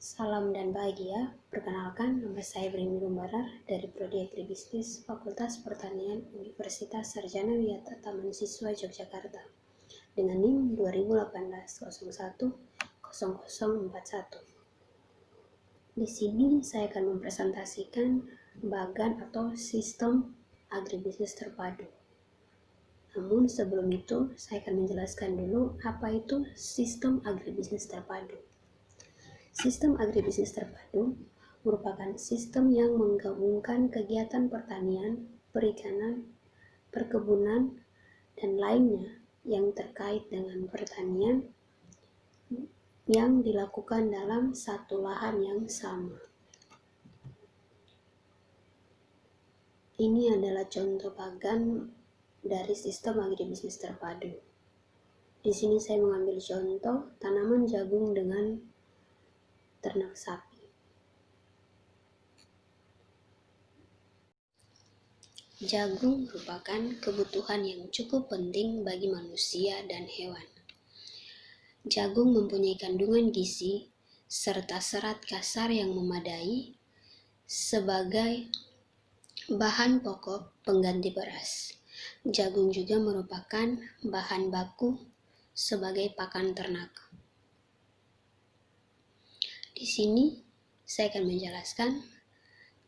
Salam dan bahagia. Perkenalkan, nama saya Brimi Lumbarar dari Prodi Agribisnis Fakultas Pertanian Universitas Sarjana Wiyata Taman Siswa Yogyakarta dengan NIM 2018-01-0041. Di sini saya akan mempresentasikan bagan atau sistem agribisnis terpadu. Namun sebelum itu, saya akan menjelaskan dulu apa itu sistem agribisnis terpadu. Sistem agribisnis terpadu merupakan sistem yang menggabungkan kegiatan pertanian, perikanan, perkebunan, dan lainnya yang terkait dengan pertanian yang dilakukan dalam satu lahan yang sama. Ini adalah contoh bagan dari sistem agribisnis terpadu. Di sini saya mengambil contoh tanaman jagung dengan ternak sapi. Jagung merupakan kebutuhan yang cukup penting bagi manusia dan hewan. Jagung mempunyai kandungan gizi serta serat kasar yang memadai sebagai bahan pokok pengganti beras. Jagung juga merupakan bahan baku sebagai pakan ternak. Di sini saya akan menjelaskan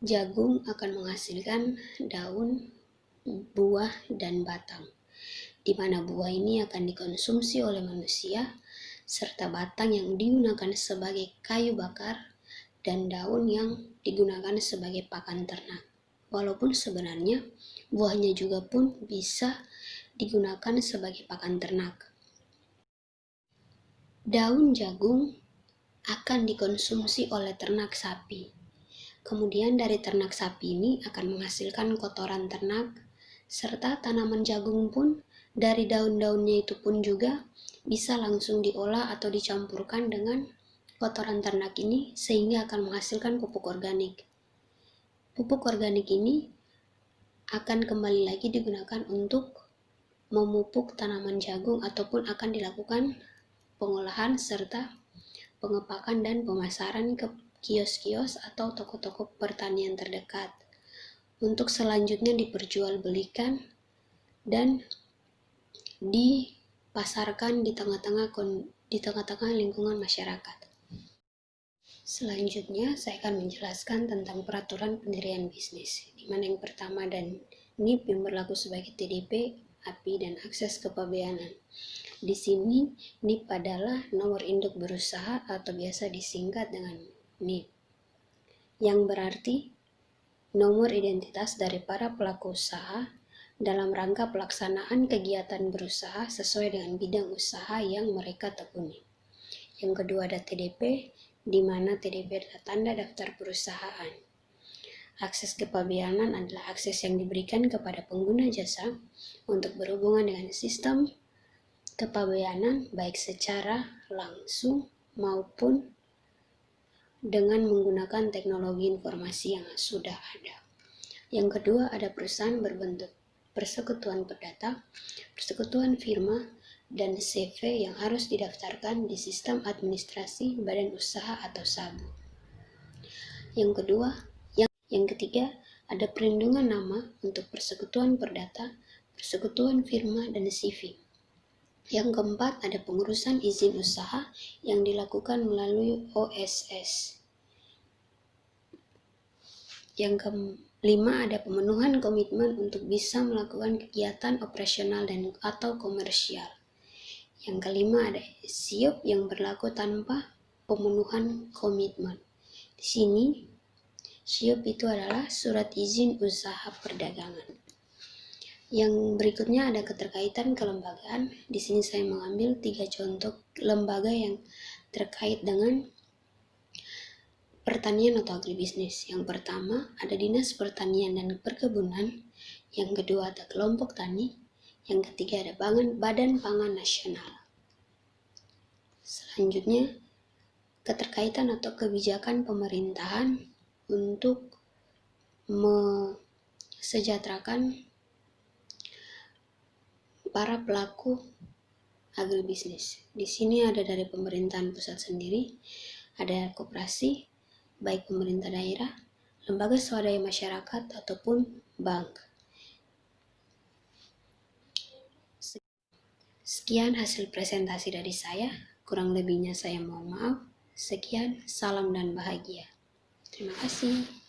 jagung akan menghasilkan daun, buah, dan batang, di mana buah ini akan dikonsumsi oleh manusia, serta batang yang digunakan sebagai kayu bakar, dan daun yang digunakan sebagai pakan ternak. Walaupun sebenarnya buahnya juga pun bisa digunakan sebagai pakan ternak. Daun jagung akan dikonsumsi oleh ternak sapi. Kemudian dari ternak sapi ini akan menghasilkan kotoran ternak, serta tanaman jagung pun dari daun-daunnya itu pun juga bisa langsung diolah atau dicampurkan dengan kotoran ternak ini sehingga akan menghasilkan pupuk organik. Pupuk organik ini akan kembali lagi digunakan untuk memupuk tanaman jagung ataupun akan dilakukan pengolahan serta pengepakan dan pemasaran ke kios-kios atau toko-toko pertanian terdekat untuk selanjutnya diperjualbelikan dan dipasarkan di tengah-tengah lingkungan masyarakat. Selanjutnya saya akan menjelaskan tentang peraturan pendirian bisnis, di mana yang pertama dan NIP yang berlaku sebagai TDP, API, dan akses kepabeanan. Di sini NIP adalah nomor induk berusaha atau biasa disingkat dengan NIP, yang berarti nomor identitas dari para pelaku usaha dalam rangka pelaksanaan kegiatan berusaha sesuai dengan bidang usaha yang mereka tekuni. Yang kedua ada TDP, di mana TDP adalah tanda daftar perusahaan. Akses kepabeanan adalah akses yang diberikan kepada pengguna jasa untuk berhubungan dengan sistem kepabeanan baik secara langsung maupun dengan menggunakan teknologi informasi yang sudah ada. Yang kedua ada perusahaan berbentuk persekutuan perdata, persekutuan firma, dan CV yang harus didaftarkan di sistem administrasi badan usaha atau SABU. Yang ketiga ada perlindungan nama untuk persekutuan perdata, persekutuan firma, dan CV. Yang keempat ada pengurusan izin usaha yang dilakukan melalui OSS. Yang kelima ada pemenuhan komitmen untuk bisa melakukan kegiatan operasional dan atau komersial. Yang kelima ada SIOP yang berlaku tanpa pemenuhan komitmen. Di sini SIOP itu adalah surat izin usaha perdagangan. Yang berikutnya ada keterkaitan kelembagaan. Di sini saya mengambil 3 contoh lembaga yang terkait dengan pertanian atau agribisnis. Yang pertama ada Dinas Pertanian dan Perkebunan, yang kedua ada kelompok tani, yang ketiga ada Badan Pangan Nasional. Selanjutnya keterkaitan atau kebijakan pemerintahan untuk mesejahterakan para pelaku agribisnis. Di sini ada dari pemerintahan pusat sendiri, ada koperasi, baik pemerintah daerah, lembaga swadaya masyarakat, ataupun bank. Sekian hasil presentasi dari saya, kurang lebihnya saya mohon maaf. Sekian, salam dan bahagia. Terima kasih.